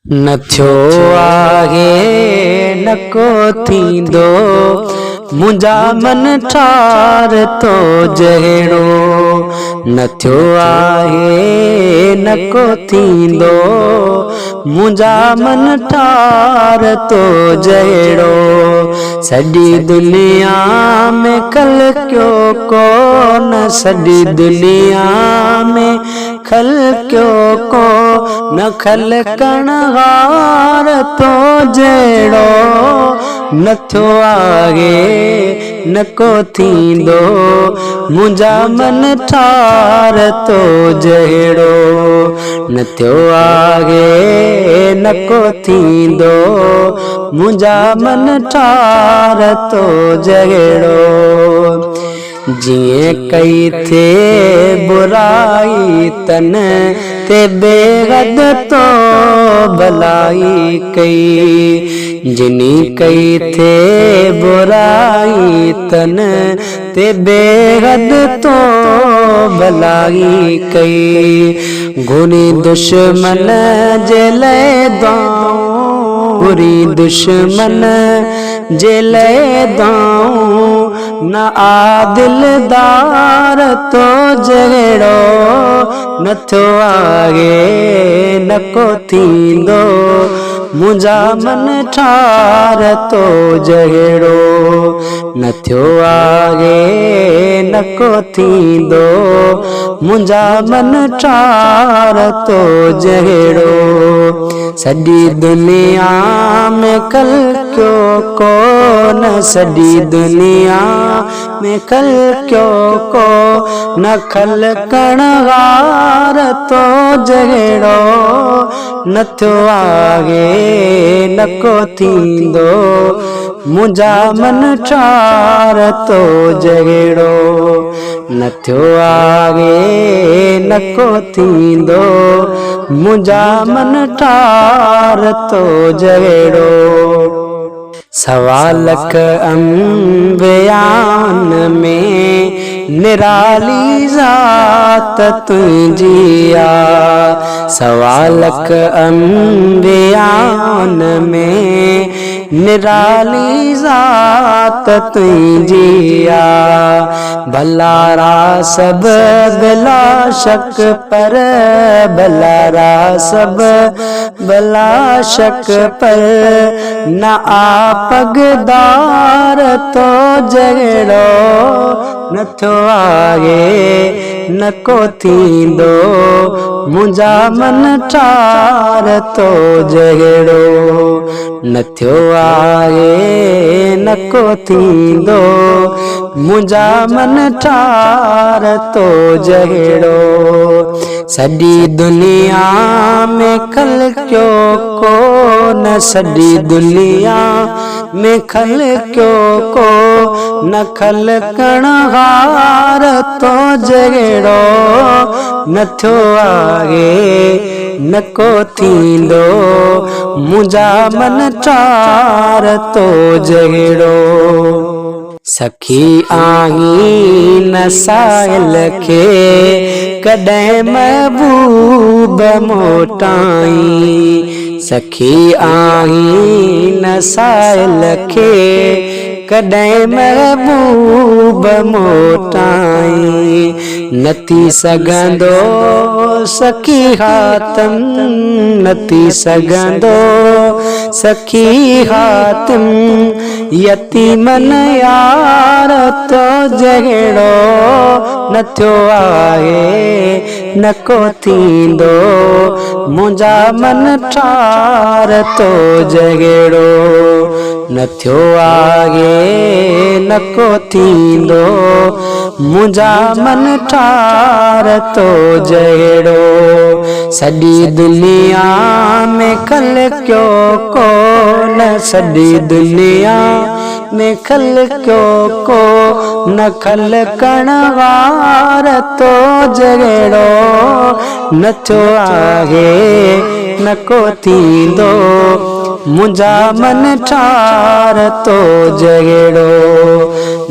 न थियो आहे न को थींदो मुंहिंजा मन ठार तो जहिड़ो। न थियो आहे न को थींदो मुंहिंजा मन ठार तो जहिड़ो। सॼी दुनिया में खल क्यों कोन, सॼी दुनिया में खल क्यों को न खल कण हार तो जहिड़ो। न थियो आहे न को थींदो मुंहिंजा मन ठार तो जहिड़ो। न थियो आहे न को थींदो मुंहिंजा मन ठार तो जहिड़ो। जिए कई थे बुराई तन ते बेहद तो भलाई कई। जिनी कई थे बुराई तन ते बेहद तो भलाई कई। गुनी दुश्मन जेले दाऊं, बुरी दुश्मन जेले दाऊं न आदिलदार तो जहिड़ो। न थियो आहे न को थींदो मुंहिंजा मन ठार तो जहिड़ो। न थियो आहे न को थींदो मुंहिंजा मन ठार तो जहिड़ो। सॼी दुनिया में खल क्यों कोन, सॼी दुनिया में खल क्यों को न खल कण हार तो जहिड़ो। न थियो आहे न को थींदो मुंहिंजा मन ठार तो जहिड़ो। न थियो आहे न को थींदो मुंहिंजा मन ठार तो जहिड़ो। सवालक अंबियान में निराली ज़ात तुंहिंजी आ। सवालक अंबियान में निराली ज़ात तुंहिंजी आ। भलारा सब बिला शक पर, भलारा सब बिला शक पर न पगदार तो जहिड़ो। न थियो आहे न को थींदो मुंहिंजा मन ठार तो जहिड़ो। न थियो आहे न को थींदो मुंहिंजा मन ठार तो जहिड़ो। सॼी दुनिया में खल क्यों कोन, सॼी दुनिया में खल क्यों को न खल कण हार तो जहिड़ो। न थियो आहे न को थींदो मुंहिंजा मन ठार तो जहिड़ो। सखी आहीं न साहिल खे कॾहिं महबूब मोटाई। सखी आहीं न साहिल खे कॾहिं महबूब मोटाई। न थी सघंदो सखी हातिम, न थी सघंदो सखी हातिम यतीमन यार तो जहिड़ो। न थियो आहे न को थींदो मुंहिंजा मन ठार तो जहिड़ो। न थियो आहे न को थींदो मुंहिंजा मन ठार तो जहिड़ो। सॼी दुनिया में खल क्यों कोन, सॼी दुनिया में खल क्यों को न खल कण हार तो जहिड़ो। न थियो आहे न को थींदो मुंहिंजा मन ठार तो जहिड़ो।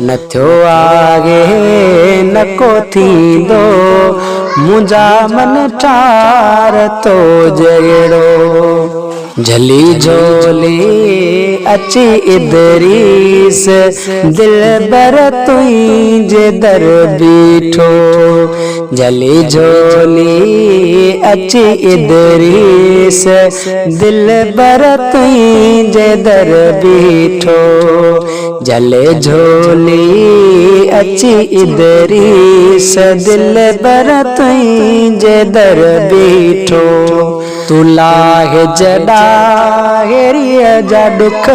न थियो आहे न को थींदो मुंहिंजा मन ठार तो जहिड़ो। झली झोली अची इदरीस दिल बर तुझे दर बीठो झली झोली अची इदरीस दिल बर तुझे दर बीठो झले झोली अची इदरीस दिल बर तुझे दर बीठो तुलाहे जडा हेरिया जा दुख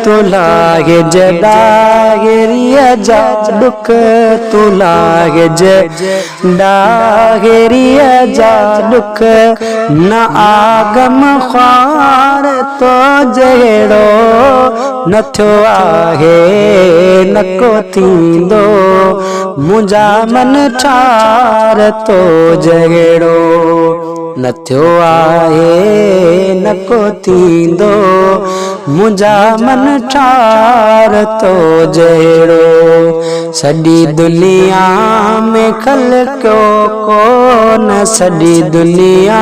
तुलाहे जडा हेरिया जा दुख तुलाहे जडा हेरिया जा दुख न आगम ख्वार तो जहिड़ो न थियो आहे न को थींदो मुंहिंजा मन ठार तो जहिड़ो न थियो आहे न को थींदो मुंहिंजा मन ठार तो जहिड़ो सॼी दुनिया में ख़लक़ियो कोन सॼी दुनिया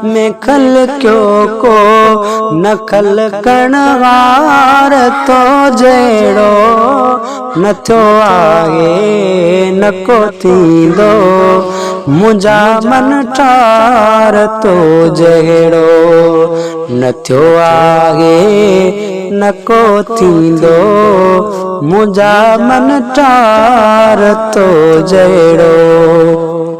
में ख़लक़ियो को न ख़लक़ण वार तो जहिड़ो न थियो आहे न को थींदो मुंहिंजा मन ठार तो जहिड़ो न थियो आहे न को थींदो मुंहिंजा मन ठार तो जहिड़ो।